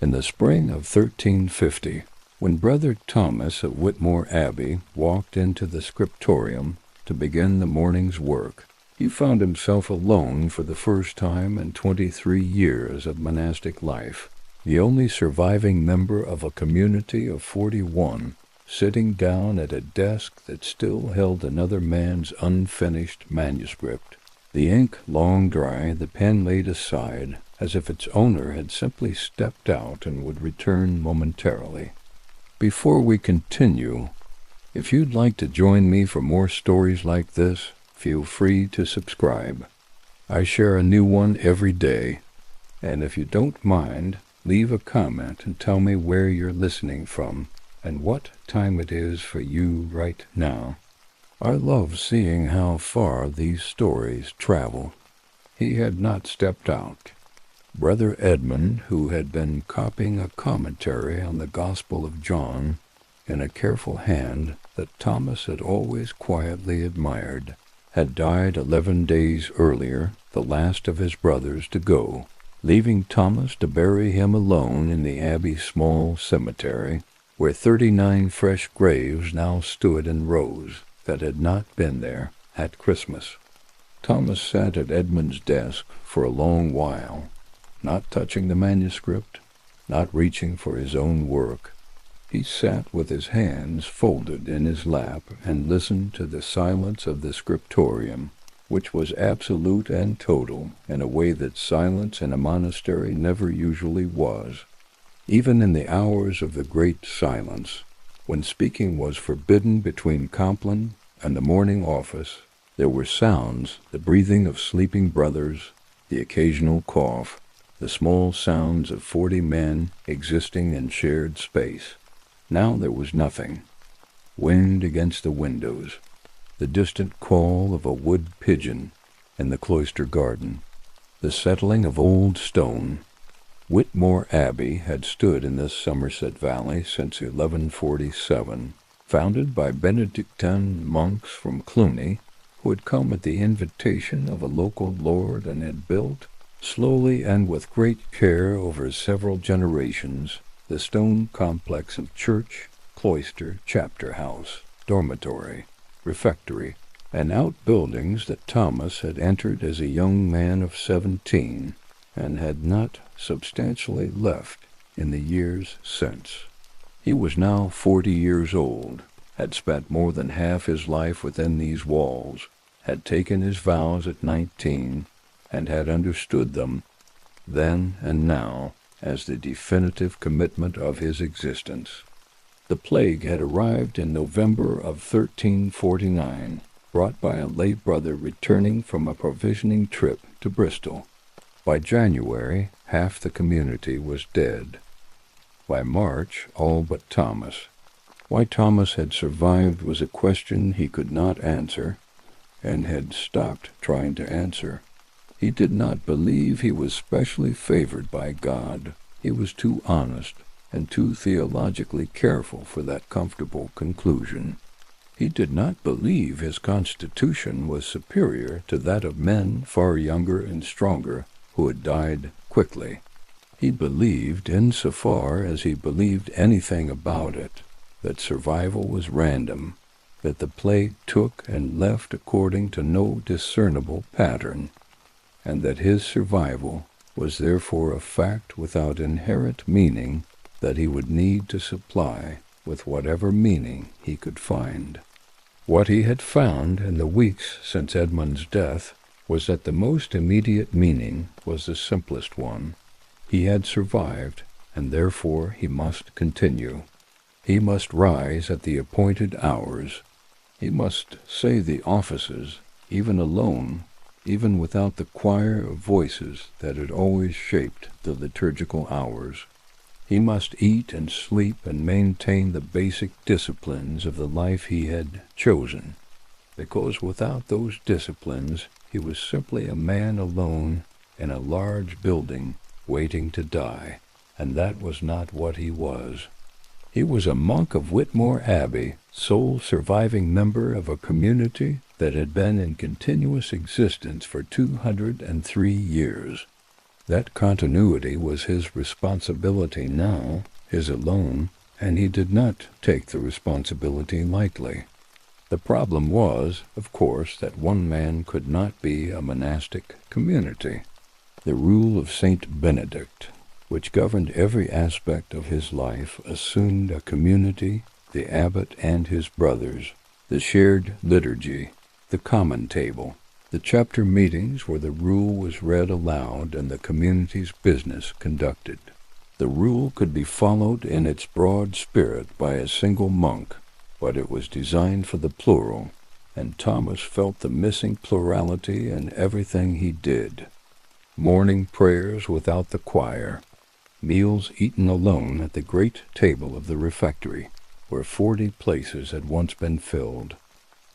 In the spring of 1350, when Brother Thomas of Whitmore Abbey walked into the scriptorium to begin the morning's work, he found himself alone for the first time in 23 years of monastic life, the only surviving member of a community of 41, sitting down at a desk that still held another man's unfinished manuscript. The ink long dry, the pen laid aside, as if its owner had simply stepped out and would return momentarily. Before we continue, if you'd like to join me for more stories like this, feel free to subscribe. I share a new one every day, and if you don't mind, leave a comment and tell me where you're listening from and what time it is for you right now. I love seeing how far these stories travel. He had not stepped out. Brother Edmund, who had been copying a commentary on the Gospel of John in a careful hand that Thomas had always quietly admired, had died 11 days earlier, the last of his brothers to go, leaving Thomas to bury him alone in the Abbey's small cemetery, where 39 fresh graves now stood in rows that had not been there at Christmas. Thomas sat at Edmund's desk for a long while, not touching the manuscript, not reaching for his own work. He sat with his hands folded in his lap and listened to the silence of the scriptorium, which was absolute and total in a way that silence in a monastery never usually was. Even in the hours of the great silence, when speaking was forbidden between Compline and the morning office, there were sounds, the breathing of sleeping brothers, the occasional cough, the small sounds of 40 men existing in shared space. Now there was nothing. Wind against the windows, the distant call of a wood pigeon in the cloister garden, the settling of old stone. Whitmore Abbey had stood in this Somerset Valley since 1147, founded by Benedictine monks from Cluny, who had come at the invitation of a local lord and had built, slowly and with great care over several generations, the stone complex of church, cloister, chapter house, dormitory, refectory, and outbuildings that Thomas had entered as a young man of 17 and had not substantially left in the years since. He was now 40 years old, had spent more than half his life within these walls, had taken his vows at 19, and had understood them, then and now, as the definitive commitment of his existence. The plague had arrived in November of 1349, brought by a lay brother returning from a provisioning trip to Bristol. By January, half the community was dead. By March, all but Thomas. Why Thomas had survived was a question he could not answer, and had stopped trying to answer. He did not believe he was specially favored by God. He was too honest and too theologically careful for that comfortable conclusion. He did not believe his constitution was superior to that of men far younger and stronger who had died quickly. He believed, insofar as he believed anything about it, that survival was random, that the plague took and left according to no discernible pattern, and that his survival was therefore a fact without inherent meaning that he would need to supply with whatever meaning he could find. What he had found in the weeks since Edmund's death was that the most immediate meaning was the simplest one. He had survived, and therefore he must continue. He must rise at the appointed hours. He must say the offices, even alone, even without the choir of voices that had always shaped the liturgical hours. He must eat and sleep and maintain the basic disciplines of the life he had chosen, because without those disciplines he was simply a man alone in a large building waiting to die, and that was not what he was. He was a monk of Whitmore Abbey, sole surviving member of a community that had been in continuous existence for 203 years. That continuity was his responsibility now, his alone, and he did not take the responsibility lightly. The problem was, of course, that one man could not be a monastic community. The rule of Saint Benedict, which governed every aspect of his life, assumed a community, the abbot and his brothers, the shared liturgy, the common table, the chapter meetings where the rule was read aloud and the community's business conducted. The rule could be followed in its broad spirit by a single monk, but it was designed for the plural, and Thomas felt the missing plurality in everything he did. Morning prayers without the choir, meals eaten alone at the great table of the refectory, where 40 places had once been filled,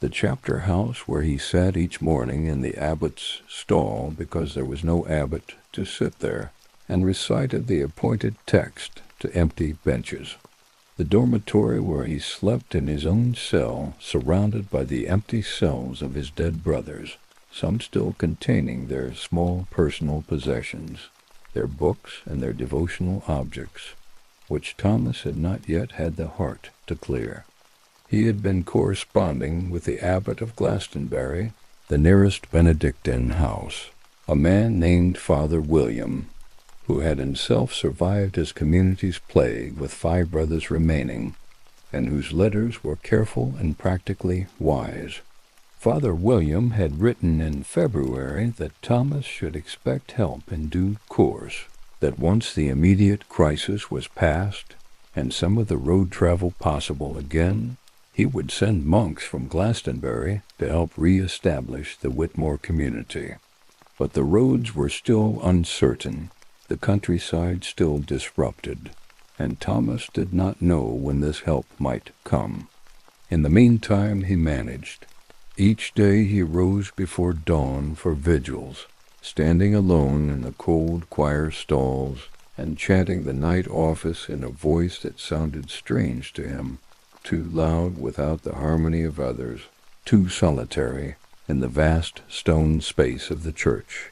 the chapter house where he sat each morning in the abbot's stall because there was no abbot to sit there, and recited the appointed text to empty benches. The dormitory where he slept in his own cell, surrounded by the empty cells of his dead brothers, some still containing their small personal possessions, their books and their devotional objects, which Thomas had not yet had the heart to clear. He had been corresponding with the abbot of Glastonbury, the nearest Benedictine house, a man named Father William, who had himself survived his community's plague with 5 brothers remaining, and whose letters were careful and practically wise. Father William had written in February that Thomas should expect help in due course, that once the immediate crisis was past, and some of the road travel possible again, he would send monks from Glastonbury to help re-establish the Whitmore community. But the roads were still uncertain, the countryside still disrupted, and Thomas did not know when this help might come. In the meantime he managed. Each day he rose before dawn for vigils, standing alone in the cold choir stalls and chanting the night office in a voice that sounded strange to him, too loud without the harmony of others, too solitary in the vast stone space of the church.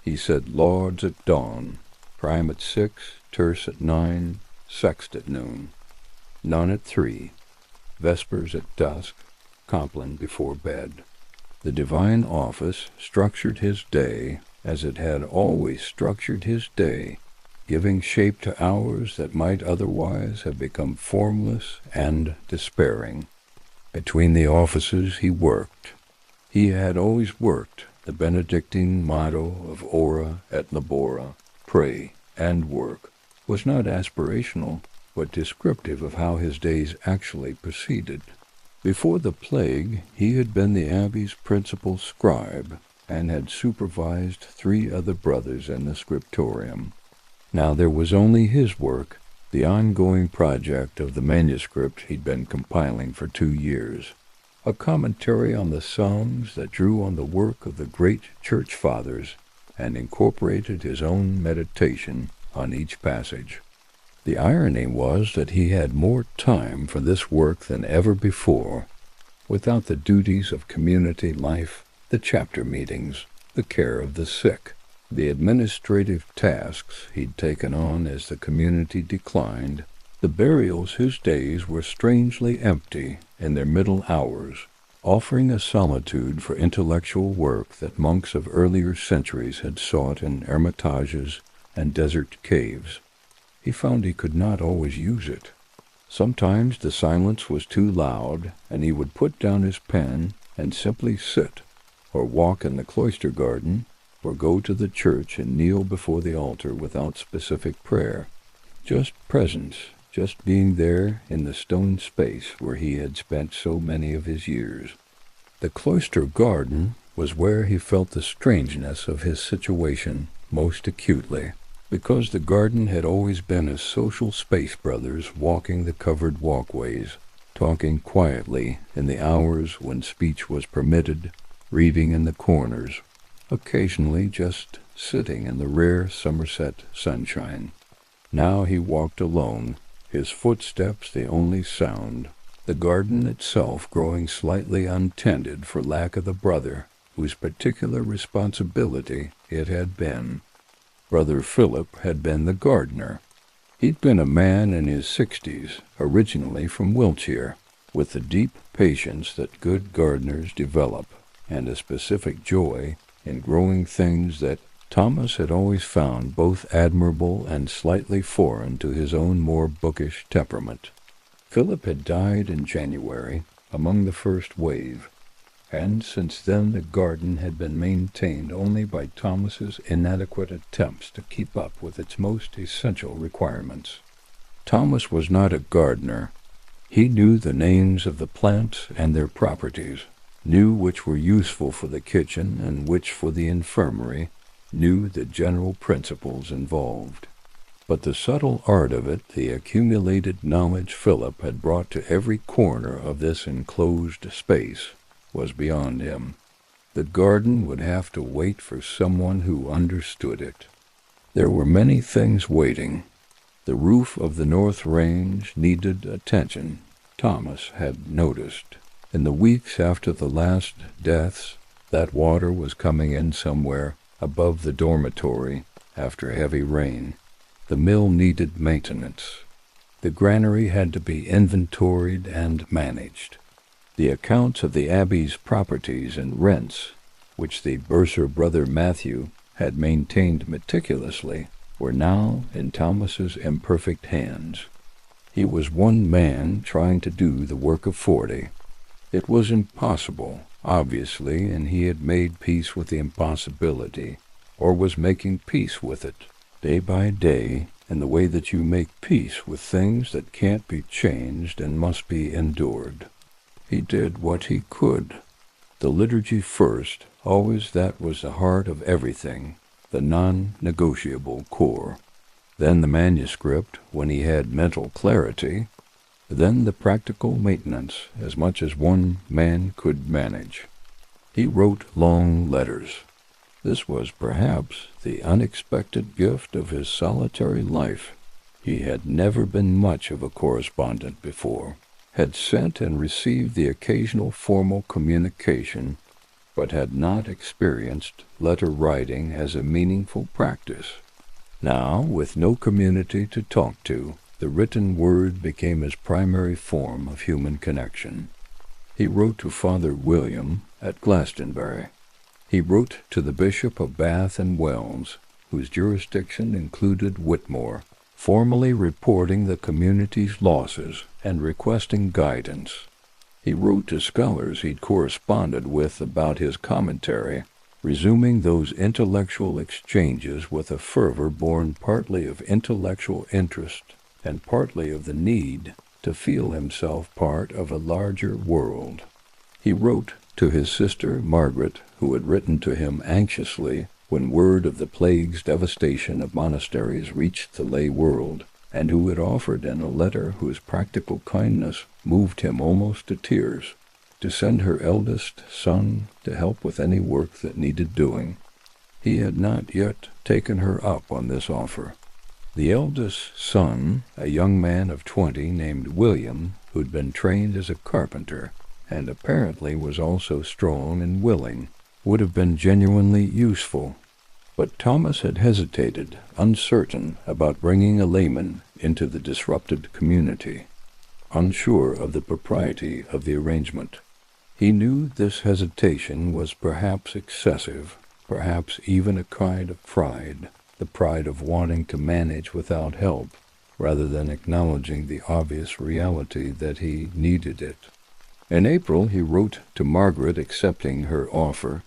He said lauds at dawn, prime at 6, terce at 9, sext at noon, none at 3, vespers at dusk, compline before bed. The divine office structured his day as it had always structured his day, giving shape to hours that might otherwise have become formless and despairing. Between the offices he worked. He had always worked, the Benedictine motto of ora et labora, pray and work, was not aspirational, but descriptive of how his days actually proceeded. Before the plague, he had been the abbey's principal scribe, and had supervised 3 other brothers in the scriptorium. Now there was only his work, the ongoing project of the manuscript he'd been compiling for 2 years, a commentary on the Psalms that drew on the work of the great church fathers and incorporated his own meditation on each passage. The irony was that he had more time for this work than ever before, without the duties of community life, the chapter meetings, the care of the sick, the administrative tasks he'd taken on as the community declined, the burials. His days were strangely empty in their middle hours, offering a solitude for intellectual work that monks of earlier centuries had sought in hermitages and desert caves. He found he could not always use it. Sometimes the silence was too loud, and he would put down his pen and simply sit, or walk in the cloister garden, or go to the church and kneel before the altar without specific prayer. Just presence, just being there in the stone space where he had spent so many of his years. The cloister garden was where he felt the strangeness of his situation most acutely, because the garden had always been a social space, brothers walking the covered walkways, talking quietly in the hours when speech was permitted, reading in the corners, occasionally just sitting in the rare Somerset sunshine. Now he walked alone, his footsteps the only sound, the garden itself growing slightly untended for lack of the brother whose particular responsibility it had been. Brother Philip had been the gardener. He'd been a man in his 60s, originally from Wiltshire, with the deep patience that good gardeners develop, and a specific joy in growing things that Thomas had always found both admirable and slightly foreign to his own more bookish temperament. Philip had died in January, among the first wave, and since then the garden had been maintained only by Thomas's inadequate attempts to keep up with its most essential requirements. Thomas was not a gardener. He knew the names of the plants and their properties, knew which were useful for the kitchen and which for the infirmary, knew the general principles involved. But the subtle art of it, the accumulated knowledge Philip had brought to every corner of this enclosed space, was beyond him. The garden would have to wait for someone who understood it. There were many things waiting. The roof of the North Range needed attention, Thomas had noticed. In the weeks after the last deaths, that water was coming in somewhere above the dormitory after heavy rain. The mill needed maintenance. The granary had to be inventoried and managed. The accounts of the Abbey's properties and rents, which the bursar brother Matthew had maintained meticulously, were now in Thomas's imperfect hands. He was one man trying to do the work of 40. It was impossible, obviously, and he had made peace with the impossibility, or was making peace with it, day by day, in the way that you make peace with things that can't be changed and must be endured. He did what he could. The liturgy first, always that was the heart of everything, the non-negotiable core. Then the manuscript, when he had mental clarity. Then the practical maintenance, as much as one man could manage. He wrote long letters. This was perhaps the unexpected gift of his solitary life. He had never been much of a correspondent before, had sent and received the occasional formal communication, but had not experienced letter writing as a meaningful practice. Now, with no community to talk to, the written word became his primary form of human connection. He wrote to Father William at Glastonbury. He wrote to the Bishop of Bath and Wells, whose jurisdiction included Whitmore, formally reporting the community's losses and requesting guidance. He wrote to scholars he'd corresponded with about his commentary, resuming those intellectual exchanges with a fervor born partly of intellectual interest and partly of the need to feel himself part of a larger world. He wrote to his sister Margaret, who had written to him anxiously when word of the plague's devastation of monasteries reached the lay world, and who had offered in a letter whose practical kindness moved him almost to tears, to send her eldest son to help with any work that needed doing. He had not yet taken her up on this offer. The eldest son, a young man of 20 named William, who'd been trained as a carpenter, and apparently was also strong and willing, would have been genuinely useful. But Thomas had hesitated, uncertain about bringing a layman into the disrupted community, unsure of the propriety of the arrangement. He knew this hesitation was perhaps excessive, perhaps even a kind of pride, the pride of wanting to manage without help, rather than acknowledging the obvious reality that he needed it. In April he wrote to Margaret accepting her offer.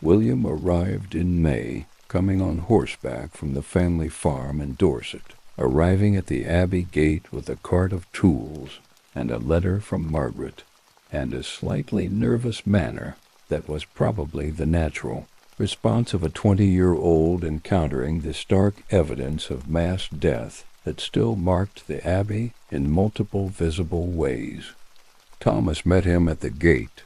William arrived in May, coming on horseback from the family farm in Dorset, arriving at the Abbey gate with a cart of tools and a letter from Margaret, and a slightly nervous manner that was probably the natural response of a 20-year-old encountering the stark evidence of mass death that still marked the Abbey in multiple visible ways. Thomas met him at the gate,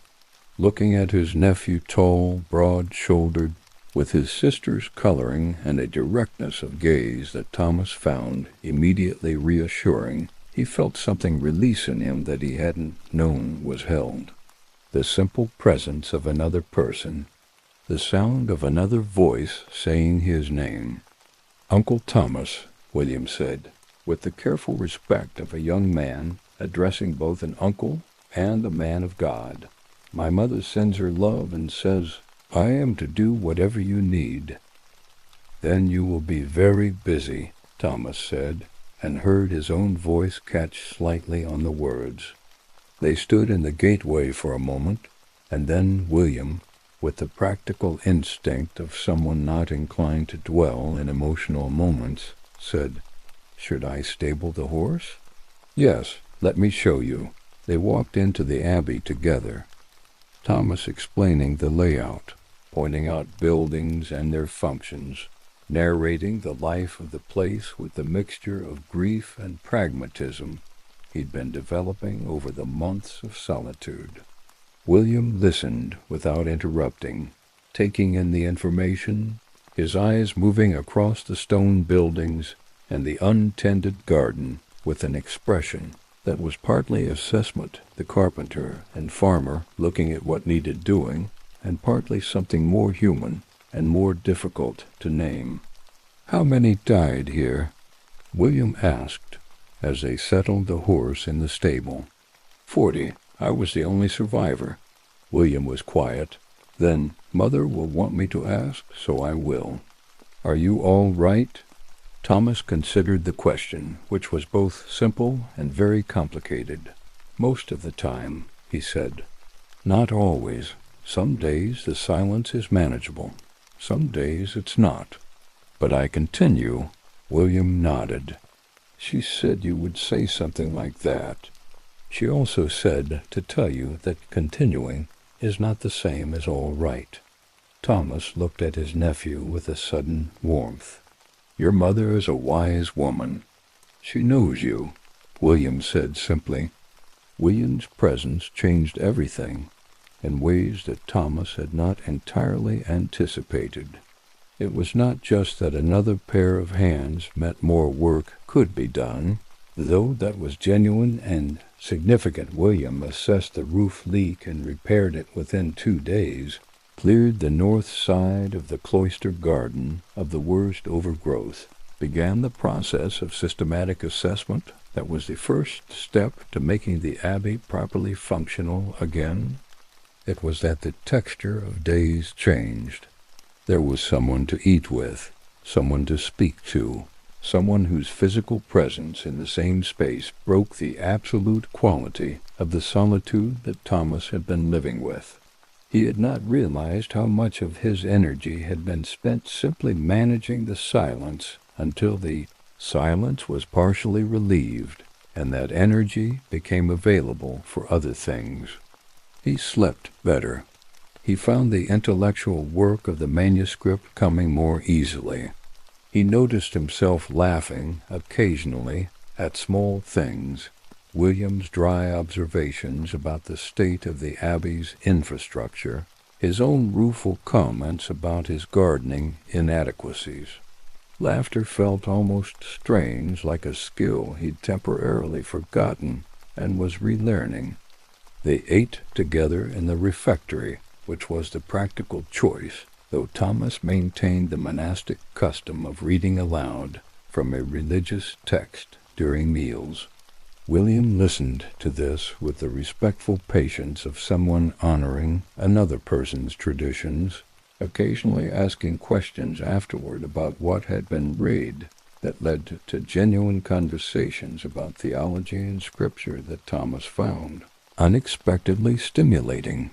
looking at his nephew tall, broad-shouldered, with his sister's coloring and a directness of gaze that Thomas found immediately reassuring. He felt something release in him that he hadn't known was held. The simple presence of another person, the sound of another voice saying his name. "Uncle Thomas," William said, with the careful respect of a young man addressing both an uncle and a man of God. "My mother sends her love and says, I am to do whatever you need." "Then you will be very busy," Thomas said, and heard his own voice catch slightly on the words. They stood in the gateway for a moment, and then William, with the practical instinct of someone not inclined to dwell in emotional moments, said, "Should I stable the horse?" "Yes, let me show you." They walked into the abbey together, Thomas explaining the layout, pointing out buildings and their functions, narrating the life of the place with the mixture of grief and pragmatism he'd been developing over the months of solitude. William listened without interrupting, taking in the information, his eyes moving across the stone buildings and the untended garden with an expression that was partly assessment, the carpenter and farmer looking at what needed doing, and partly something more human and more difficult to name. "How many died here?" William asked, as they settled the horse in the stable. 40. I was the only survivor." William was quiet. Then, "Mother will want me to ask, so I will. Are you all right?" Thomas considered the question, which was both simple and very complicated. "Most of the time," he said. "Not always. Some days the silence is manageable. Some days it's not. But I continue." William nodded. "She said you would say something like that. She also said to tell you that continuing is not the same as all right." Thomas looked at his nephew with a sudden warmth. "Your mother is a wise woman. She knows you," William said simply. William's presence changed everything in ways that Thomas had not entirely anticipated. It was not just that another pair of hands meant more work could be done, though that was genuine and significant. William assessed the roof leak and repaired it within 2 days, cleared the north side of the cloister garden of the worst overgrowth, began the process of systematic assessment that was the first step to making the abbey properly functional again. It was that the texture of days changed. There was someone to eat with, someone to speak to, someone whose physical presence in the same space broke the absolute quality of the solitude that Thomas had been living with. He had not realized how much of his energy had been spent simply managing the silence until the silence was partially relieved, and that energy became available for other things. He slept better. He found the intellectual work of the manuscript coming more easily. He noticed himself laughing occasionally at small things, William's dry observations about the state of the abbey's infrastructure, his own rueful comments about his gardening inadequacies. Laughter felt almost strange, like a skill he'd temporarily forgotten and was relearning. They ate together in the refectory, which was the practical choice, though Thomas maintained the monastic custom of reading aloud from a religious text during meals. William listened to this with the respectful patience of someone honoring another person's traditions, occasionally asking questions afterward about what had been read that led to genuine conversations about theology and scripture that Thomas found unexpectedly stimulating.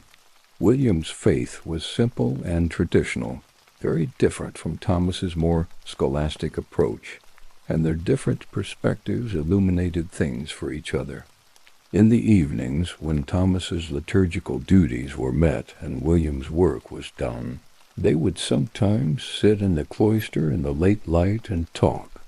William's faith was simple and traditional, very different from Thomas's more scholastic approach, and their different perspectives illuminated things for each other. In the evenings, when Thomas's liturgical duties were met and William's work was done, they would sometimes sit in the cloister in the late light and talk.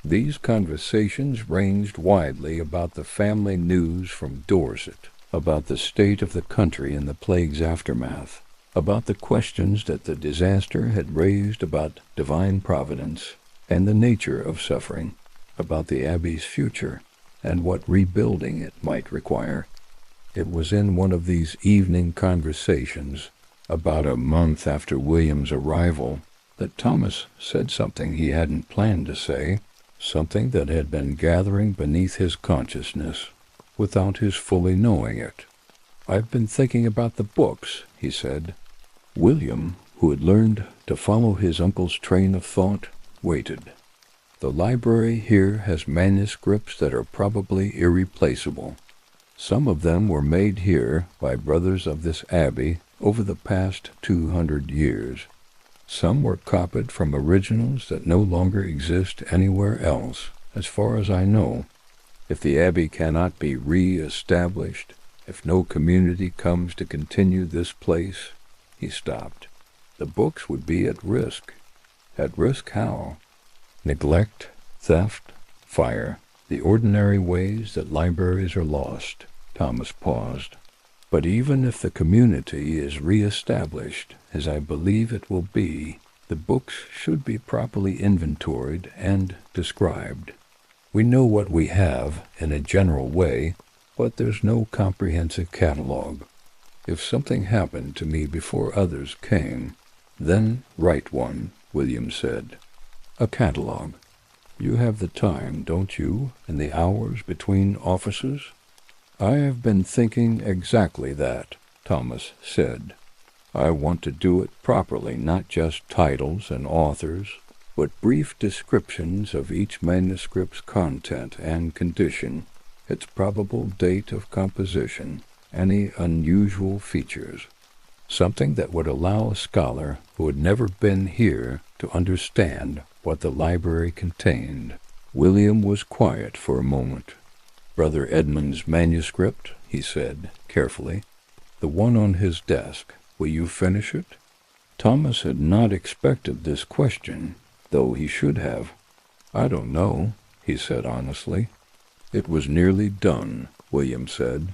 These conversations ranged widely about the family news from Dorset, about the state of the country in the plague's aftermath, about the questions that the disaster had raised about divine providence and the nature of suffering, about the abbey's future and what rebuilding it might require. It was in one of these evening conversations, about a month after William's arrival, that Thomas said something he hadn't planned to say, something that had been gathering beneath his consciousness, without his fully knowing it. "I've been thinking about the books," he said. William, who had learned to follow his uncle's train of thought, waited. "The library here has manuscripts that are probably irreplaceable. Some of them were made here by brothers of this abbey over the past 200 years. Some were copied from originals that no longer exist anywhere else, as far as I know. If the abbey cannot be re-established, if no community comes to continue this place," he stopped, "the books would be at risk." "At risk how?" "Neglect, theft, fire, the ordinary ways that libraries are lost." Thomas paused. "But even if the community is re-established, as I believe it will be, the books should be properly inventoried and described. We know what we have in a general way, but there's no comprehensive catalog. If something happened to me before others came, then write one," William said. "A catalog. You have the time, don't you, and the hours between offices?" "I have been thinking exactly that," Thomas said. "I want to do it properly, not just titles and authors, but brief descriptions of each manuscript's content and condition, its probable date of composition, any unusual features. Something that would allow a scholar who had never been here to understand what the library contained." William was quiet for a moment. "Brother Edmund's manuscript," he said carefully. "The one on his desk. Will you finish it?" Thomas had not expected this question, though he should have. "I don't know," he said honestly. "It was nearly done," William said.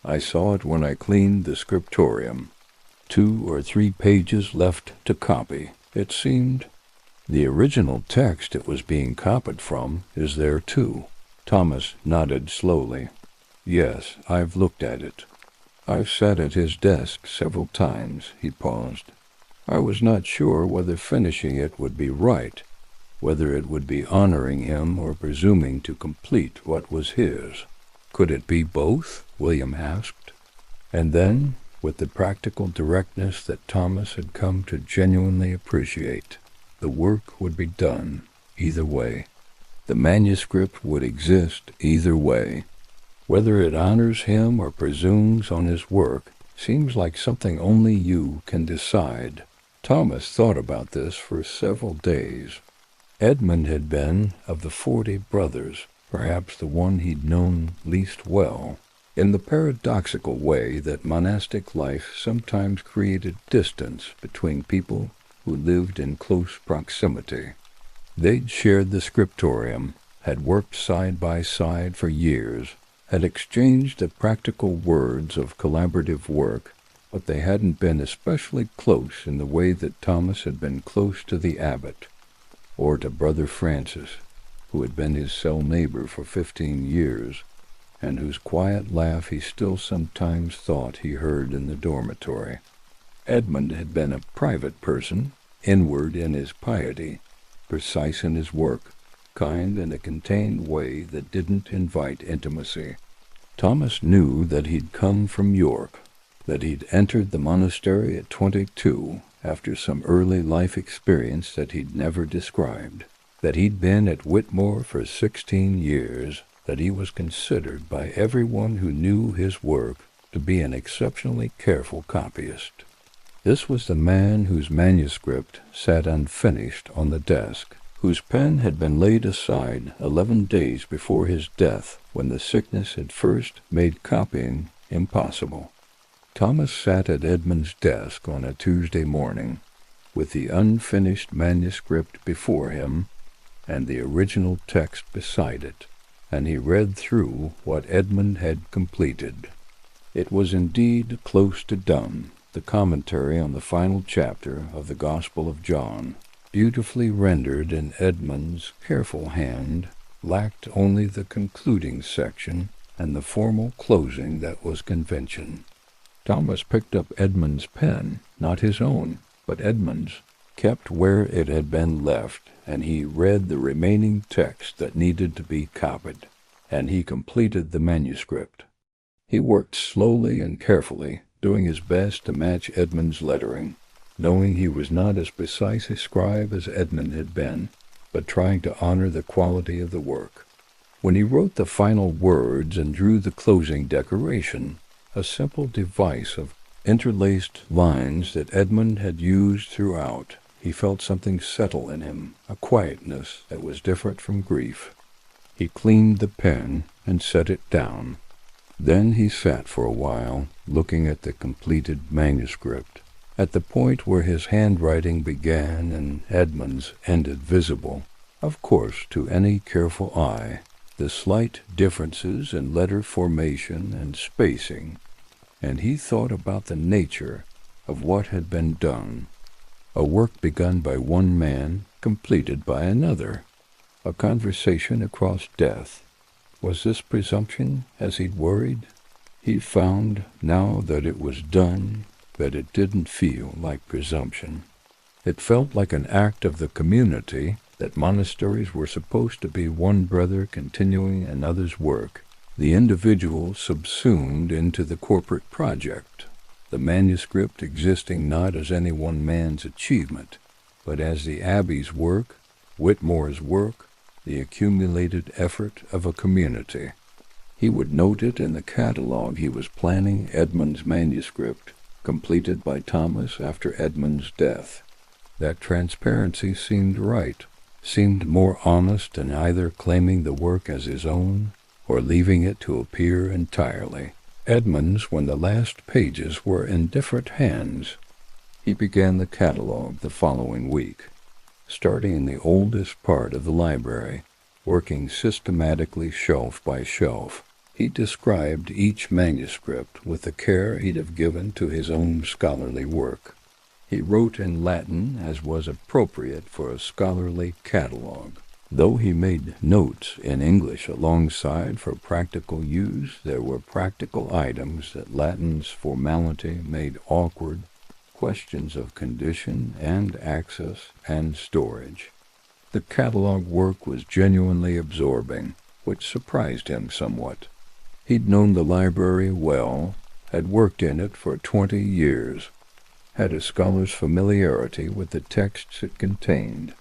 "I saw it when I cleaned the scriptorium. 2 or 3 pages left to copy, it seemed. The original text it was being copied from is there too." Thomas nodded slowly. "Yes, I've looked at it. I've sat at his desk several times." He paused. "I was not sure whether finishing it would be right, whether it would be honoring him or presuming to complete what was his." "Could it be both?" William asked. And then, with the practical directness that Thomas had come to genuinely appreciate, the work would be done either way. The manuscript would exist either way. Whether it honors him or presumes on his work seems like something only you can decide. Thomas thought about this for several days. Edmund had been, of the 40 brothers, perhaps the one he'd known least well, in the paradoxical way that monastic life sometimes created distance between people who lived in close proximity. They'd shared the scriptorium, had worked side by side for years, had exchanged the practical words of collaborative work, but they hadn't been especially close in the way that Thomas had been close to the abbot, or to Brother Francis, who had been his cell neighbor for 15 years, and whose quiet laugh he still sometimes thought he heard in the dormitory. Edmund had been a private person, inward in his piety, precise in his work, kind in a contained way that didn't invite intimacy. Thomas knew that he'd come from York, that he'd entered the monastery at 22 after some early life experience that he'd never described, that he'd been at Whitmore for 16 years, that he was considered by everyone who knew his work to be an exceptionally careful copyist. This was the man whose manuscript sat unfinished on the desk, whose pen had been laid aside 11 days before his death when the sickness had first made copying impossible. Thomas sat at Edmund's desk on a Tuesday morning, with the unfinished manuscript before him and the original text beside it, and he read through what Edmund had completed. It was indeed close to done. The commentary on the final chapter of the Gospel of John, beautifully rendered in Edmund's careful hand, lacked only the concluding section and the formal closing that was convention. Thomas picked up Edmund's pen, not his own, but Edmund's, kept where it had been left, and he read the remaining text that needed to be copied, and he completed the manuscript. He worked slowly and carefully, doing his best to match Edmund's lettering, knowing he was not as precise a scribe as Edmund had been, but trying to honor the quality of the work. When he wrote the final words and drew the closing decoration, a simple device of interlaced lines that Edmund had used throughout, he felt something settle in him, a quietness that was different from grief. He cleaned the pen and set it down. Then he sat for a while, looking at the completed manuscript. At the point where his handwriting began and Edmund's ended visible, of course, to any careful eye, the slight differences in letter formation and spacing, and he thought about the nature of what had been done. A work begun by one man, completed by another. A conversation across death. Was this presumption, as he'd worried? He found, now that it was done, that it didn't feel like presumption. It felt like an act of the community, that monasteries were supposed to be one brother continuing another's work, the individual subsumed into the corporate project, the manuscript existing not as any one man's achievement, but as the Abbey's work, Whitmore's work, the accumulated effort of a community. He would note it in the catalogue he was planning Edmund's manuscript, completed by Thomas after Edmund's death. That transparency seemed right, seemed more honest than either claiming the work as his own or leaving it to appear entirely. Edmund's when the last pages were in different hands. He began the catalogue the following week, starting in the oldest part of the library, working systematically shelf by shelf. He described each manuscript with the care he'd have given to his own scholarly work. He wrote in Latin as was appropriate for a scholarly catalogue. Though he made notes in English alongside for practical use, there were practical items that Latin's formality made awkward, questions of condition and access and storage. The catalogue work was genuinely absorbing, which surprised him somewhat. He'd known the library well, had worked in it for 20 years, had a scholar's familiarity with the texts it contained,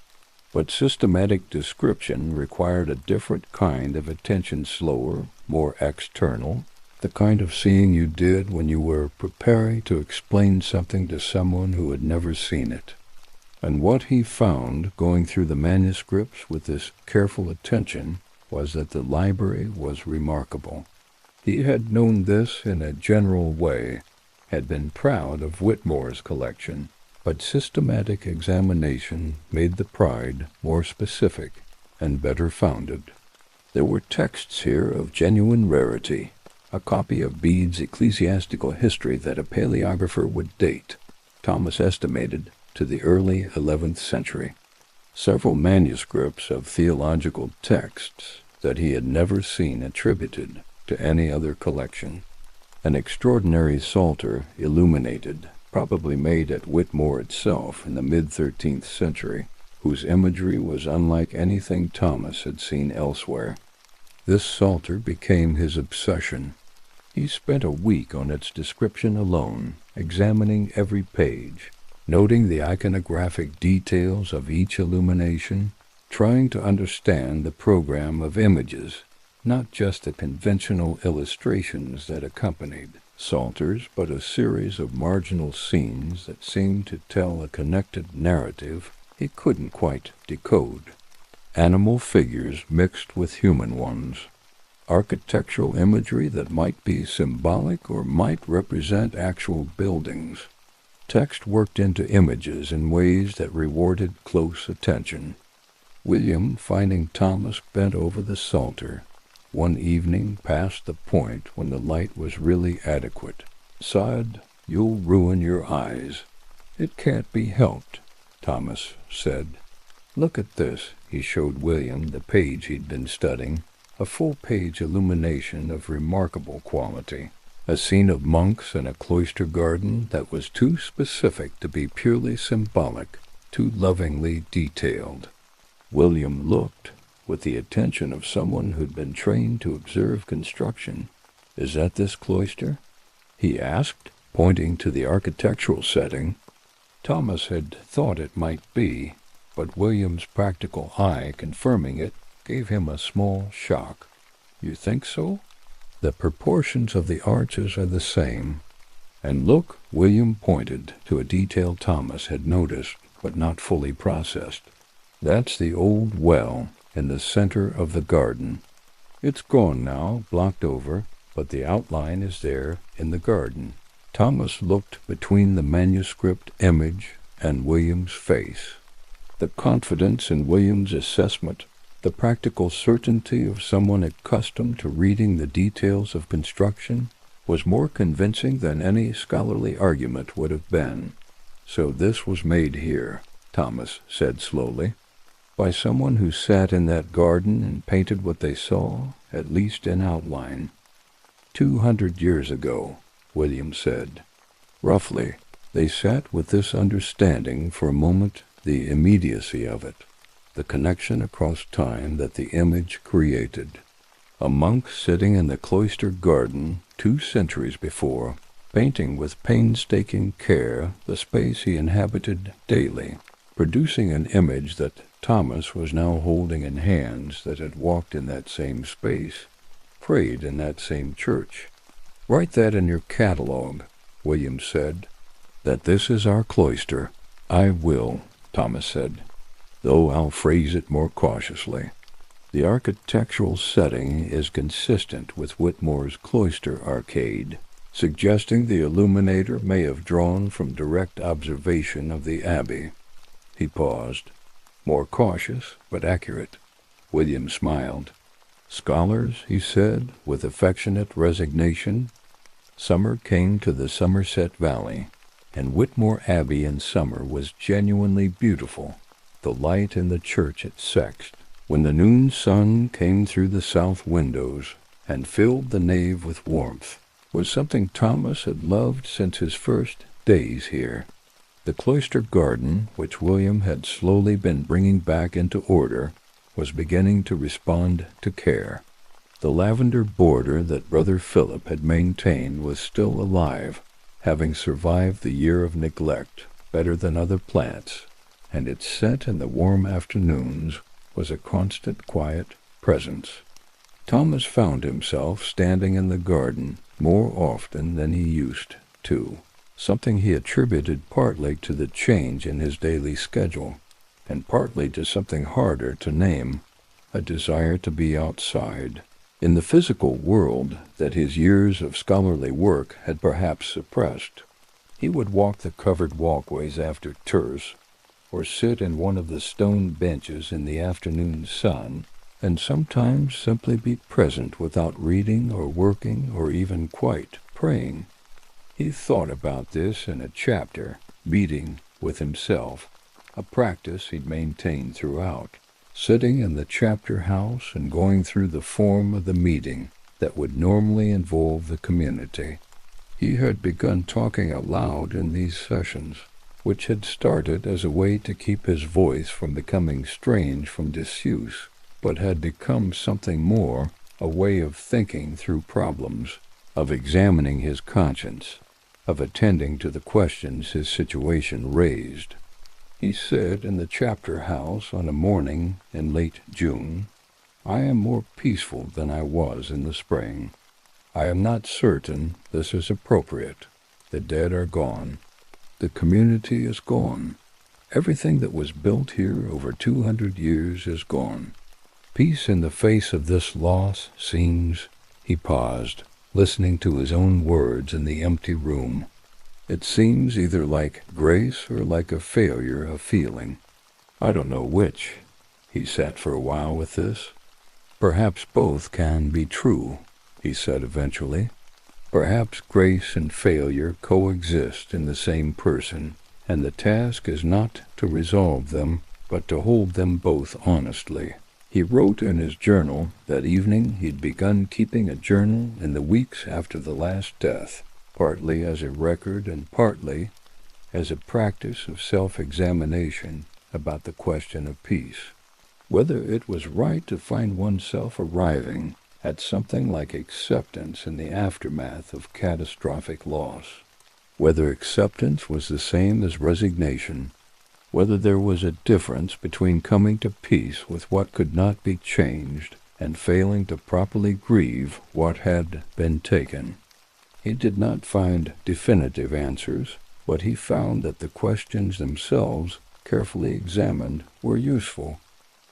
but systematic description required a different kind of attention, slower, more external, the kind of seeing you did when you were preparing to explain something to someone who had never seen it. And what he found, going through the manuscripts with this careful attention, was that the library was remarkable. He had known this in a general way, had been proud of Whitmore's collection, but systematic examination made the pride more specific and better founded. There were texts here of genuine rarity, a copy of Bede's ecclesiastical history that a paleographer would date, Thomas estimated, to the early 11th century. Several manuscripts of theological texts that he had never seen attributed to any other collection. An extraordinary psalter illuminated, probably made at Whitmore itself in the mid-13th century, whose imagery was unlike anything Thomas had seen elsewhere. This psalter became his obsession. He spent a week on its description alone, examining every page, noting the iconographic details of each illumination, trying to understand the program of images, not just the conventional illustrations that accompanied psalters, but a series of marginal scenes that seemed to tell a connected narrative he couldn't quite decode. Animal figures mixed with human ones. Architectural imagery that might be symbolic or might represent actual buildings. Text worked into images in ways that rewarded close attention. William, finding Thomas bent over the psalter, one evening past the point when the light was really adequate, sighed, "You'll ruin your eyes." "It can't be helped," Thomas said. "Look at this." He showed William the page he'd been studying, a full-page illumination of remarkable quality. A scene of monks in a cloister garden that was too specific to be purely symbolic, too lovingly detailed. William looked with the attention of someone who'd been trained to observe construction. "Is that this cloister?" he asked, pointing to the architectural setting. Thomas had thought it might be, but William's practical eye confirming it gave him a small shock. "You think so? The proportions of the arches are the same. And look," William pointed to a detail Thomas had noticed but not fully processed. "That's the old well in the center of the garden. It's gone now, blocked over, but the outline is there in the garden." Thomas looked between the manuscript image and William's face. The confidence in William's assessment, the practical certainty of someone accustomed to reading the details of construction, was more convincing than any scholarly argument would have been. "So this was made here," Thomas said slowly, "by someone who sat in that garden and painted what they saw, at least in outline." 200 years ago, William said. Roughly, they sat with this understanding for a moment, the immediacy of it, the connection across time that the image created. A monk sitting in the cloister garden 2 centuries before, painting with painstaking care the space he inhabited daily, producing an image that Thomas was now holding in hands that had walked in that same space, prayed in that same church. "Write that in your catalogue," William said, "that this is our cloister." "I will," Thomas said, "though I'll phrase it more cautiously. The architectural setting is consistent with Whitmore's cloister arcade, suggesting the illuminator may have drawn from direct observation of the abbey." He paused. "More cautious, but accurate." William smiled. "Scholars," he said, with affectionate resignation, "summer came to the Somerset Valley, and Whitmore Abbey in summer was genuinely beautiful. The light in the church at Sext, when the noon sun came through the south windows and filled the nave with warmth, was something Thomas had loved since his first days here. The cloister garden, which William had slowly been bringing back into order, was beginning to respond to care. The lavender border that Brother Philip had maintained was still alive, having survived the year of neglect better than other plants, and its scent in the warm afternoons was a constant quiet presence. Thomas found himself standing in the garden more often than he used to, something he attributed partly to the change in his daily schedule, and partly to something harder to name, a desire to be outside, in the physical world that his years of scholarly work had perhaps suppressed. He would walk the covered walkways after terce, or sit in one of the stone benches in the afternoon sun, and sometimes simply be present without reading or working or even quite praying. He thought about this in a chapter, meeting with himself, a practice he'd maintained throughout, sitting in the chapter house and going through the form of the meeting that would normally involve the community. He had begun talking aloud in these sessions, which had started as a way to keep his voice from becoming strange from disuse, but had become something more, a way of thinking through problems, of examining his conscience, of attending to the questions his situation raised. He said in the chapter house on a morning in late June, "I am more peaceful than I was in the spring. I am not certain this is appropriate. The dead are gone. The community is gone. Everything that was built here over 200 years is gone. Peace in the face of this loss seems—" He paused, listening to his own words in the empty room. "It seems either like grace or like a failure of feeling. I don't know which." He sat for a while with this. "Perhaps both can be true," he said eventually. "Perhaps grace and failure coexist in the same person, and the task is not to resolve them, but to hold them both honestly." He wrote in his journal that evening he'd begun keeping a journal in the weeks after the last death, partly as a record and partly as a practice of self-examination about the question of peace, whether it was right to find oneself arriving at something like acceptance in the aftermath of catastrophic loss, whether acceptance was the same as resignation, whether there was a difference between coming to peace with what could not be changed and failing to properly grieve what had been taken. He did not find definitive answers, but he found that the questions themselves, carefully examined, were useful.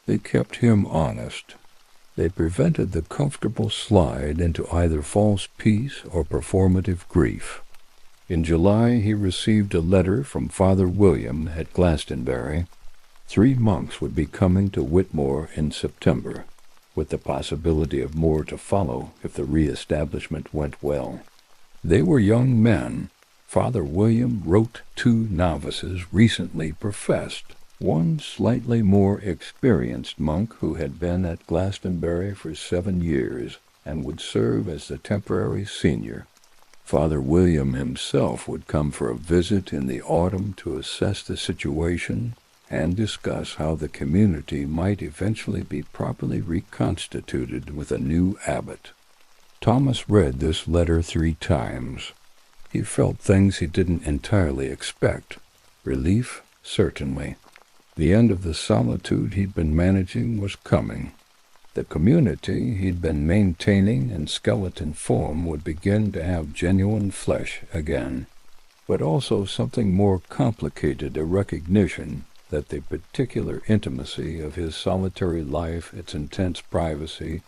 They kept him honest. They prevented the comfortable slide into either false peace or performative grief. In July he received a letter from Father William at Glastonbury. 3 monks would be coming to Whitmore in September, with the possibility of more to follow if the re-establishment went well. They were young men. Father William wrote 2 novices recently professed, one slightly more experienced monk who had been at Glastonbury for 7 years and would serve as the temporary senior. Father William himself would come for a visit in the autumn to assess the situation and discuss how the community might eventually be properly reconstituted with a new abbot. Thomas read this letter 3 times. He felt things he didn't entirely expect. Relief, certainly. The end of the solitude he'd been managing was coming. The community he'd been maintaining in skeleton form would begin to have genuine flesh again, but also something more complicated, a recognition that the particular intimacy of his solitary life, its intense privacy,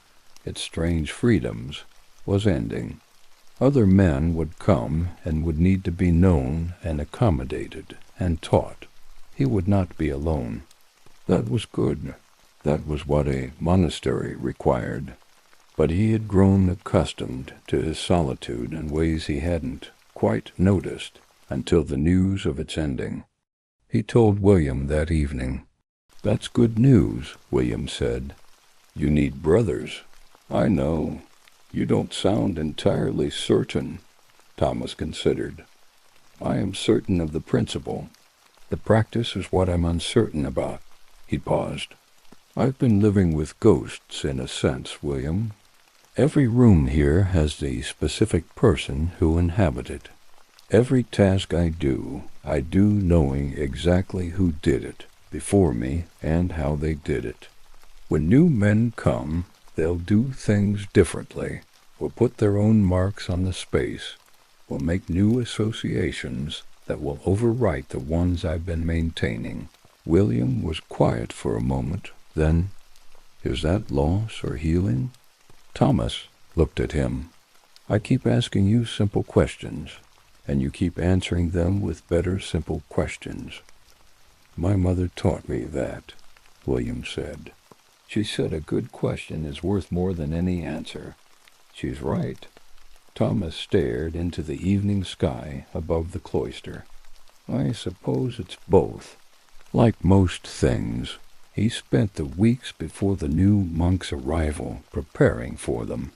its strange freedoms, was ending. Other men would come and would need to be known and accommodated and taught. He would not be alone. That was good. That was what a monastery required. But he had grown accustomed to his solitude in ways he hadn't quite noticed until the news of its ending. He told William that evening. "That's good news," William said. "You need brothers." "I know. You don't sound entirely certain," Thomas considered. "I am certain of the principle. The practice is what I'm uncertain about." He paused. "I've been living with ghosts, in a sense, William. Every room here has the specific person who inhabit it. Every task I do knowing exactly who did it before me and how they did it. When new men come, they'll do things differently, will put their own marks on the space, will make new associations that will overwrite the ones I've been maintaining." William was quiet for a moment. Then, "Is that loss or healing?" Thomas looked at him. "I keep asking you simple questions, and you keep answering them with better simple questions." "My mother taught me that," William said. "She said a good question is worth more than any answer." "She's right." Thomas stared into the evening sky above the cloister. "I suppose it's both." Like most things, he spent the weeks before the new monks' arrival preparing for them.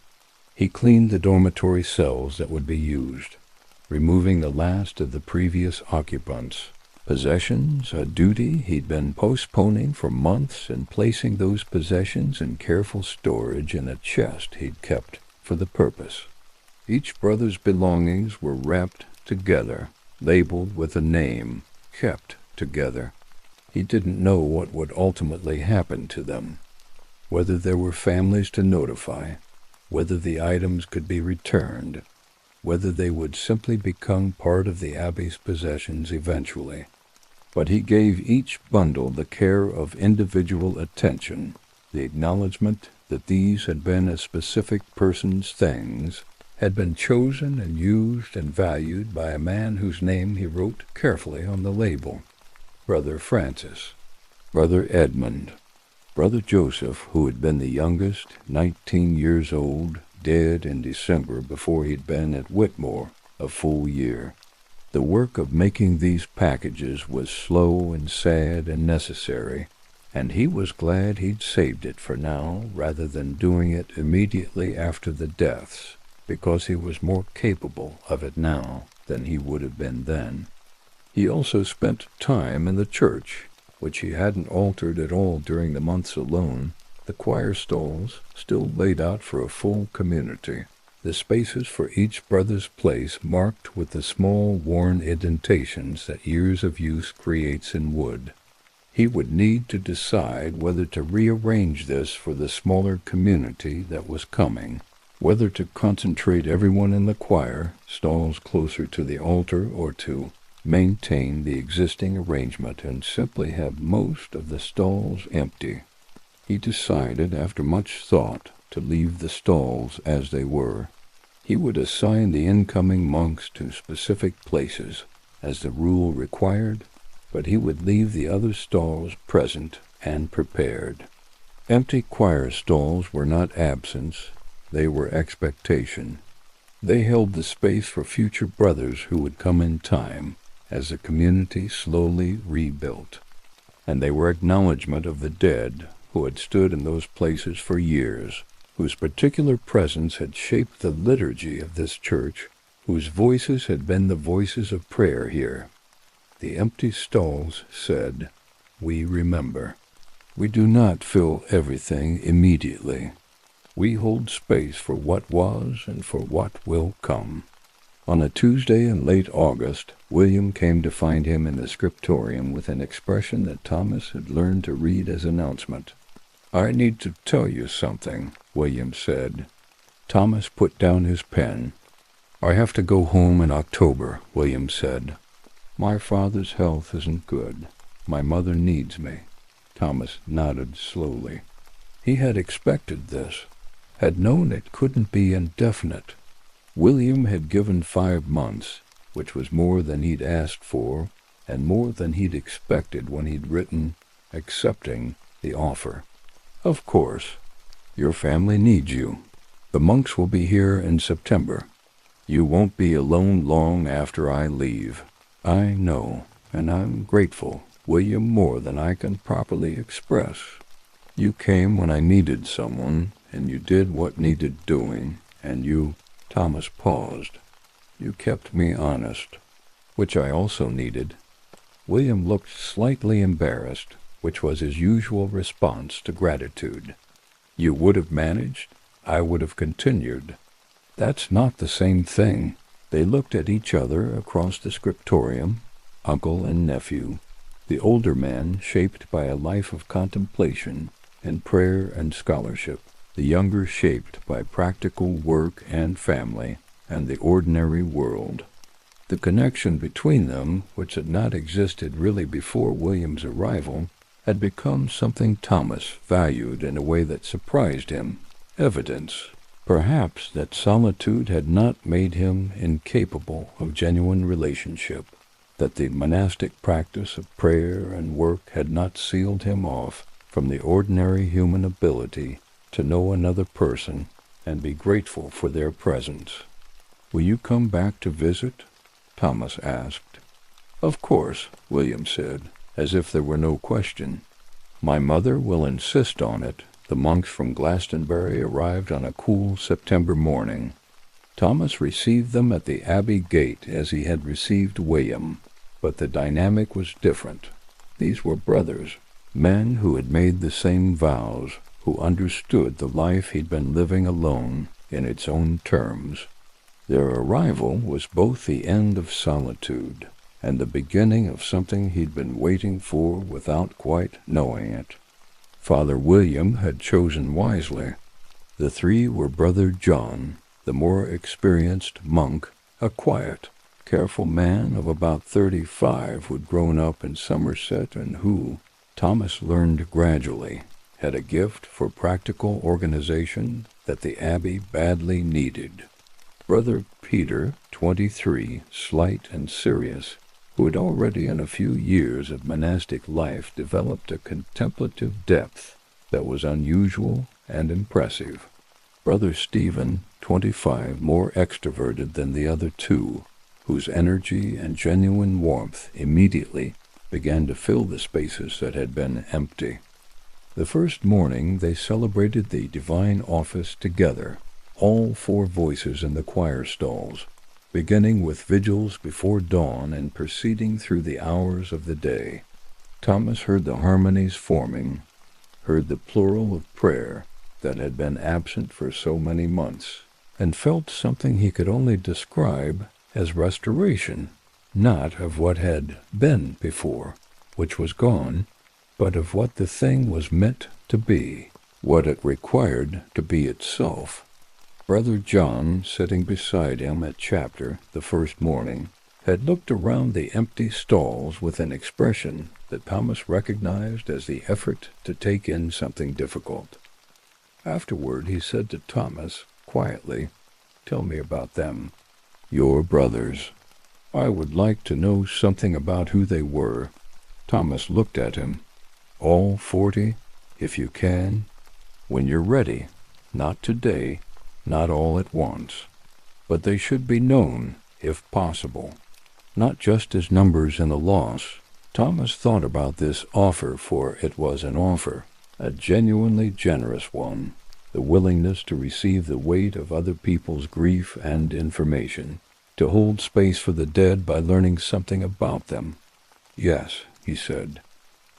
He cleaned the dormitory cells that would be used, removing the last of the previous occupants. Possessions, a duty he'd been postponing for months, and placing those possessions in careful storage in a chest he'd kept for the purpose. Each brother's belongings were wrapped together, labeled with a name, kept together. He didn't know what would ultimately happen to them, whether there were families to notify, whether the items could be returned, whether they would simply become part of the Abbey's possessions eventually. But he gave each bundle the care of individual attention, the acknowledgement that these had been a specific person's things, had been chosen and used and valued by a man whose name he wrote carefully on the label. Brother Francis, Brother Edmund, Brother Joseph, who had been the youngest, 19 years old, dead in December before he'd been at Whitmore a full year. The work of making these packages was slow and sad and necessary, and he was glad he'd saved it for now rather than doing it immediately after the deaths, because he was more capable of it now than he would have been then. He also spent time in the church, which he hadn't altered at all during the months alone, the choir stalls still laid out for a full community, the spaces for each brother's place marked with the small worn indentations that years of use creates in wood. He would need to decide whether to rearrange this for the smaller community that was coming, whether to concentrate everyone in the choir stalls closer to the altar or to maintain the existing arrangement and simply have most of the stalls empty. He decided, after much thought, to leave the stalls as they were. He would assign the incoming monks to specific places, as the rule required, but he would leave the other stalls present and prepared. Empty choir stalls were not absence, they were expectation. They held the space for future brothers who would come in time, as the community slowly rebuilt. And they were acknowledgment of the dead who had stood in those places for years, whose particular presence had shaped the liturgy of this church, whose voices had been the voices of prayer here. The empty stalls said, "We remember." We do not fill everything immediately. We hold space for what was and for what will come. On a Tuesday in late August, William came to find him in the scriptorium with an expression that Thomas had learned to read as announcement. "I need to tell you something," William said. Thomas put down his pen. "I have to go home in October," William said. "My father's health isn't good. My mother needs me." Thomas nodded slowly. He had expected this, had known it couldn't be indefinite. William had given 5 months, which was more than he'd asked for, and more than he'd expected when he'd written, accepting the offer. "Of course. Your family needs you. The monks will be here in September. You won't be alone long after I leave. I know, and I'm grateful, William, more than I can properly express. You came when I needed someone, and you did what needed doing, and you—" Thomas paused. "You kept me honest, which I also needed." William looked slightly embarrassed, which was his usual response to gratitude. "You would have managed, I would have continued." "That's not the same thing." They looked at each other across the scriptorium, uncle and nephew, the older man shaped by a life of contemplation and prayer and scholarship, the younger shaped by practical work and family and the ordinary world. The connection between them, which had not existed really before William's arrival, had become something Thomas valued in a way that surprised him. Evidence, perhaps, that solitude had not made him incapable of genuine relationship, that the monastic practice of prayer and work had not sealed him off from the ordinary human ability to know another person and be grateful for their presence. "Will you come back to visit?" Thomas asked. "Of course," William said, as if there were no question. "My mother will insist on it." The monks from Glastonbury arrived on a cool September morning. Thomas received them at the Abbey gate as he had received William, but the dynamic was different. These were brothers, men who had made the same vows, who understood the life he'd been living alone in its own terms. Their arrival was both the end of solitude and the beginning of something he'd been waiting for without quite knowing it. Father William had chosen wisely. The 3 were Brother John, the more experienced monk, a quiet, careful man of about 35 who'd grown up in Somerset and who, Thomas learned gradually, had a gift for practical organization that the Abbey badly needed. Brother Peter, 23, slight and serious, who had already in a few years of monastic life developed a contemplative depth that was unusual and impressive. Brother Stephen, 25, more extroverted than the other 2, whose energy and genuine warmth immediately began to fill the spaces that had been empty. The first morning they celebrated the divine office together, all 4 voices in the choir stalls, beginning with vigils before dawn and proceeding through the hours of the day. Thomas heard the harmonies forming, heard the plural of prayer that had been absent for so many months, and felt something he could only describe as restoration, not of what had been before, which was gone, but of what the thing was meant to be, what it required to be itself. Brother John, sitting beside him at chapter the first morning, had looked around the empty stalls with an expression that Thomas recognized as the effort to take in something difficult. Afterward he said to Thomas, quietly, "Tell me about them, your brothers. I would like to know something about who they were." Thomas looked at him. "All 40, if you can, when you're ready, not today, not all at once. But they should be known, if possible, not just as numbers in the loss." Thomas thought about this offer, for it was an offer, a genuinely generous one, the willingness to receive the weight of other people's grief and information, to hold space for the dead by learning something about them. "Yes," he said,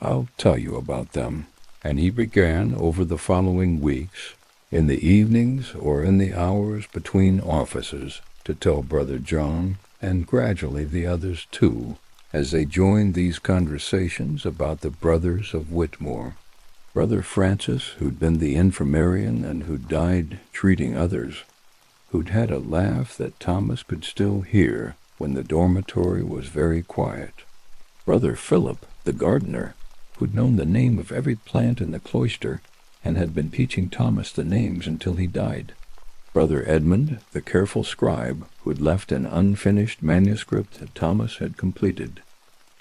"I'll tell you about them." And he began over the following weeks, in the evenings or in the hours between offices, to tell Brother John, and gradually the others too, as they joined these conversations about the brothers of Whitmore. Brother Francis, who'd been the infirmarian and who'd died treating others, who'd had a laugh that Thomas could still hear when the dormitory was very quiet. Brother Philip, the gardener, who'd known the name of every plant in the cloister and had been teaching Thomas the names until he died. Brother Edmund, the careful scribe, who'd left an unfinished manuscript that Thomas had completed.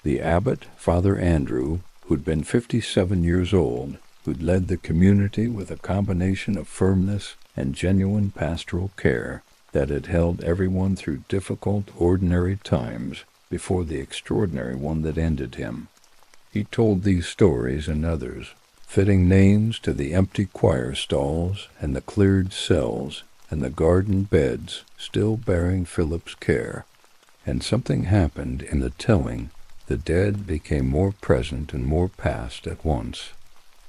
The abbot, Father Andrew, who'd been 57 years old, who'd led the community with a combination of firmness and genuine pastoral care that had held everyone through difficult, ordinary times before the extraordinary one that ended him. He told these stories and others, fitting names to the empty choir stalls and the cleared cells and the garden beds still bearing Philip's care. And something happened in the telling. The dead became more present and more past at once.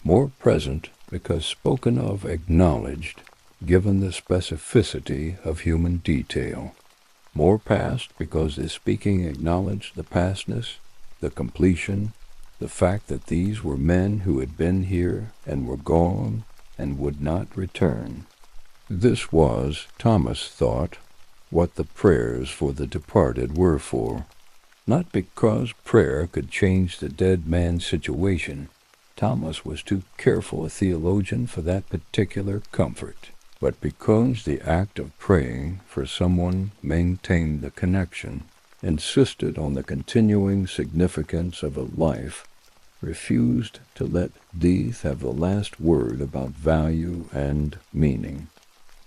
More present because spoken of, acknowledged, given the specificity of human detail. More past because the speaking acknowledged the pastness, the completion, the fact that these were men who had been here and were gone and would not return. This was, Thomas thought, what the prayers for the departed were for. Not because prayer could change the dead man's situation. Thomas was too careful a theologian for that particular comfort, but because the act of praying for someone maintained the connection, insisted on the continuing significance of a life, refused to let death have the last word about value and meaning.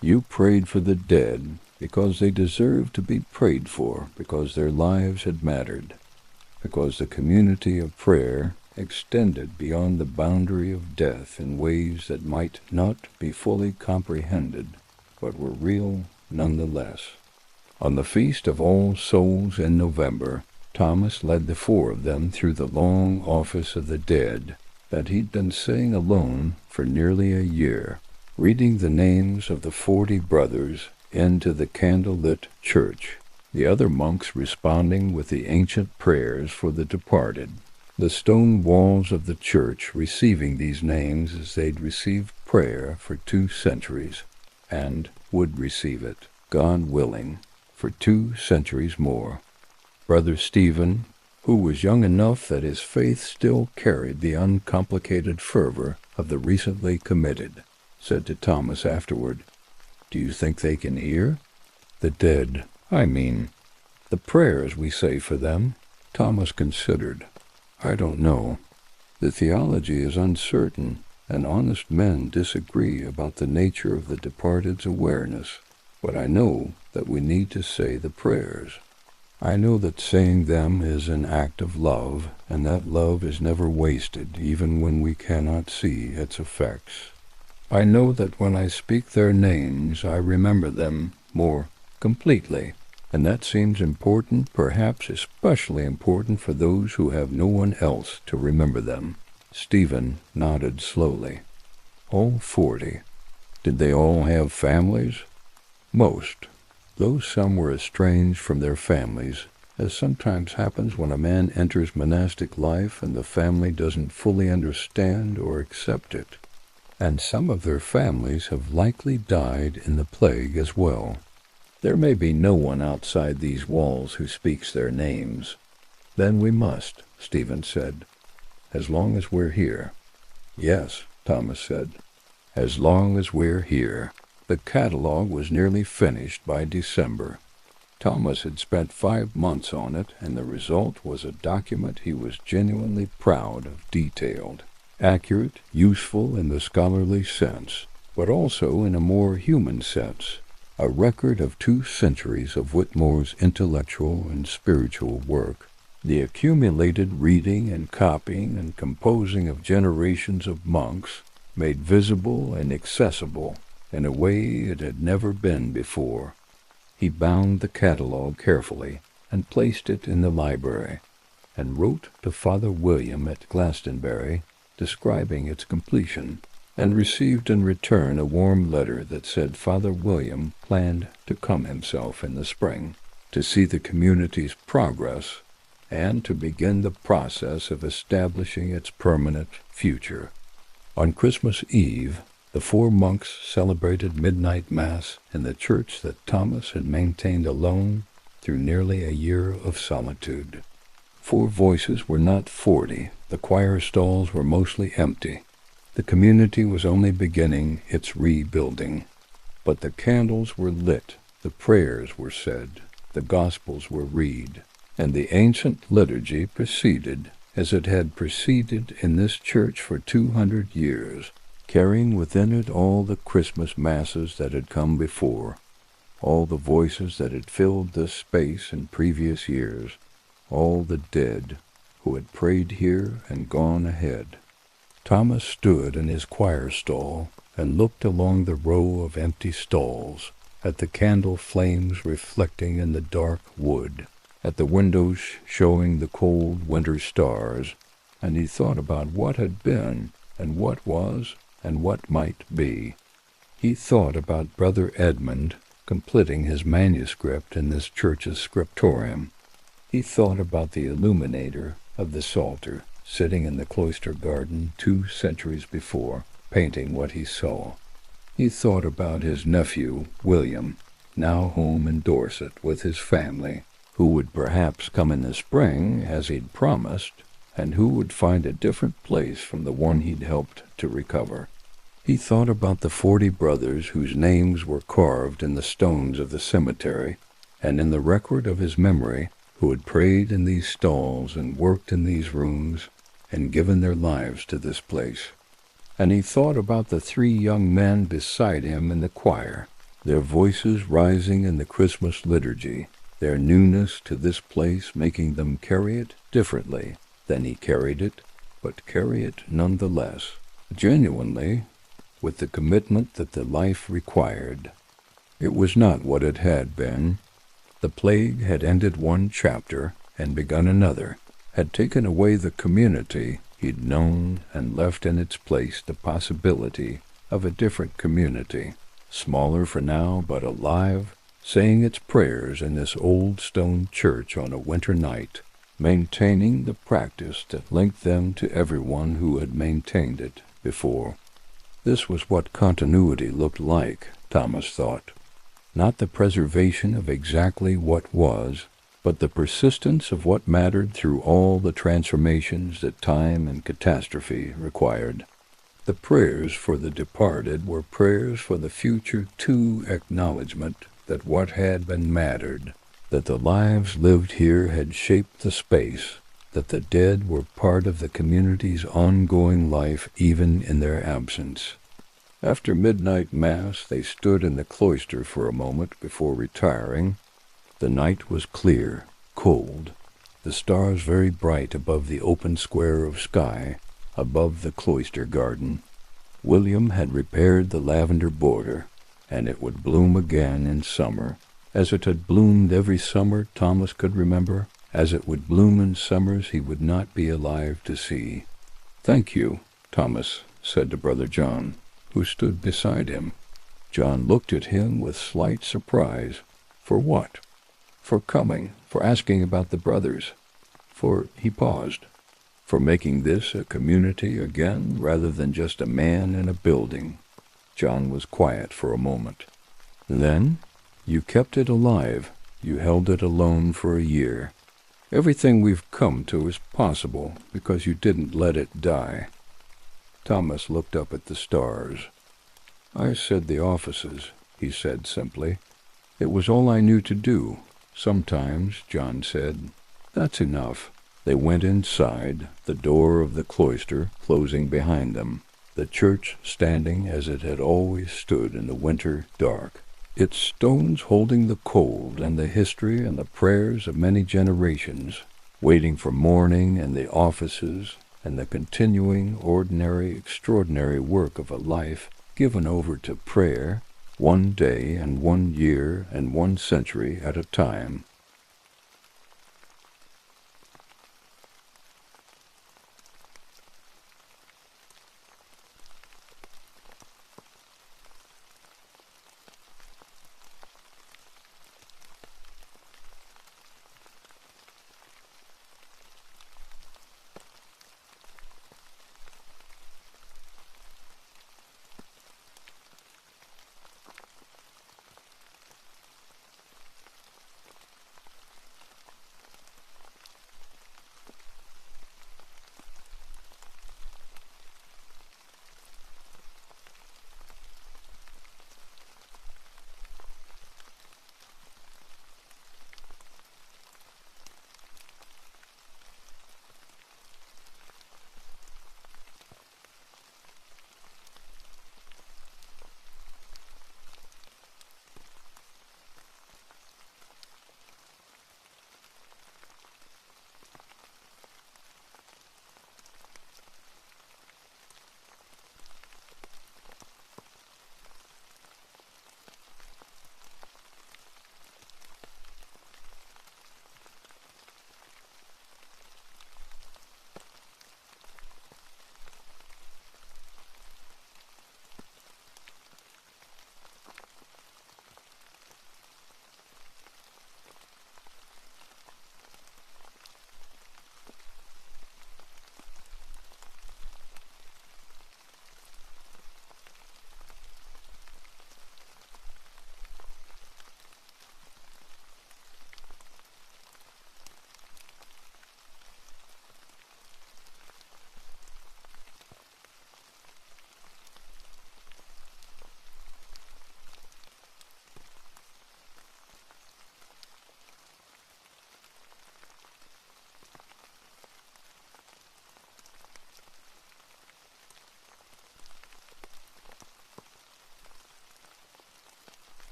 You prayed for the dead because they deserved to be prayed for, because their lives had mattered, because the community of prayer extended beyond the boundary of death in ways that might not be fully comprehended, but were real nonetheless. On the Feast of All Souls in November, Thomas led the 4 of them through the long office of the dead that he'd been saying alone for nearly a year, reading the names of the 40 brothers into the candle-lit church, the other monks responding with the ancient prayers for the departed, the stone walls of the church receiving these names as they'd received prayer for 2 centuries, and would receive it, God willing, for 2 centuries more. Brother Stephen, who was young enough that his faith still carried the uncomplicated fervor of the recently committed, said to Thomas afterward, "Do you think they can hear?" "The dead, I mean. The prayers we say for them." Thomas considered. "I don't know. The theology is uncertain, and honest men disagree about the nature of the departed's awareness. But I know that we need to say the prayers. I know that saying them is an act of love, and that love is never wasted, even when we cannot see its effects. I know that when I speak their names, I remember them more completely, And that seems important, perhaps especially important for those who have no one else to remember them. Stephen nodded slowly. All 40. Did they all have families? Most, though some were estranged from their families, as sometimes happens when a man enters monastic life and the family doesn't fully understand or accept it. And some of their families have likely died in the plague as well. There may be no one outside these walls who speaks their names. Then we must, Stephen said, as long as we're here. Yes, Thomas said, as long as we're here. The catalog was nearly finished by December. Thomas had spent 5 months on it, and the result was a document he was genuinely proud of. Detailed, accurate, useful in the scholarly sense, but also in a more human sense. A record of 2 centuries of Whitmore's intellectual and spiritual work, the accumulated reading and copying and composing of generations of monks, made visible and accessible in a way it had never been before. He bound the catalog carefully and placed it in the library, and wrote to Father William at Glastonbury describing its completion, and received in return a warm letter that said Father William planned to come himself in the spring to see the community's progress and to begin the process of establishing its permanent future. On Christmas Eve, the 4 monks celebrated midnight mass in the church that Thomas had maintained alone through nearly a year of solitude. 4 voices were not 40. The choir stalls were mostly empty. The community was only beginning its rebuilding. But the candles were lit, the prayers were said, the Gospels were read, and the ancient liturgy proceeded as it had proceeded in this church for 200 years, carrying within it all the Christmas masses that had come before, all the voices that had filled this space in previous years, all the dead who had prayed here and gone ahead. Thomas stood in his choir stall and looked along the row of empty stalls, at the candle flames reflecting in the dark wood, at the windows showing the cold winter stars, and he thought about what had been and what was and what might be. He thought about Brother Edmund completing his manuscript in this church's scriptorium. He thought about the illuminator of the Psalter sitting in the cloister garden 2 centuries before, painting what he saw. He thought about his nephew, William, now home in Dorset with his family, who would perhaps come in the spring as he'd promised, and who would find a different place from the one he'd helped to recover. He thought about the 40 brothers whose names were carved in the stones of the cemetery, and in the record of his memory, who had prayed in these stalls and worked in these rooms, and given their lives to this place. And he thought about the 3 young men beside him in the choir, their voices rising in the Christmas liturgy, their newness to this place making them carry it differently than he carried it, but carry it nonetheless, genuinely, with the commitment that the life required. It was not what it had been. The plague had ended one chapter and begun another, had taken away the community he'd known and left in its place the possibility of a different community, smaller for now but alive, saying its prayers in this old stone church on a winter night, maintaining the practice that linked them to everyone who had maintained it before. This was what continuity looked like, Thomas thought. Not the preservation of exactly what was, but the persistence of what mattered through all the transformations that time and catastrophe required. The prayers for the departed were prayers for the future too, acknowledgment that what had been mattered, that the lives lived here had shaped the space, that the dead were part of the community's ongoing life even in their absence. After midnight mass, they stood in the cloister for a moment before retiring. The night was clear, cold, the stars very bright above the open square of sky, above the cloister garden. William had repaired the lavender border, and it would bloom again in summer, as it had bloomed every summer Thomas could remember, as it would bloom in summers he would not be alive to see. "Thank you," Thomas said to Brother John, who stood beside him. John looked at him with slight surprise. For what? For coming, for asking about the brothers, he paused, for making this a community again rather than just a man in a building. John was quiet for a moment. "Then, you kept it alive. You held it alone for a year. Everything we've come to is possible because you didn't let it die." Thomas looked up at the stars. "I said the offices," he said simply. "It was all I knew to do. Sometimes," John said. "That's enough." They went inside, the door of the cloister closing behind them, the church standing as it had always stood in the winter dark, its stones holding the cold and the history and the prayers of many generations, waiting for morning and the offices and the continuing, ordinary, extraordinary work of a life given over to prayer, one day and one year and one century at a time.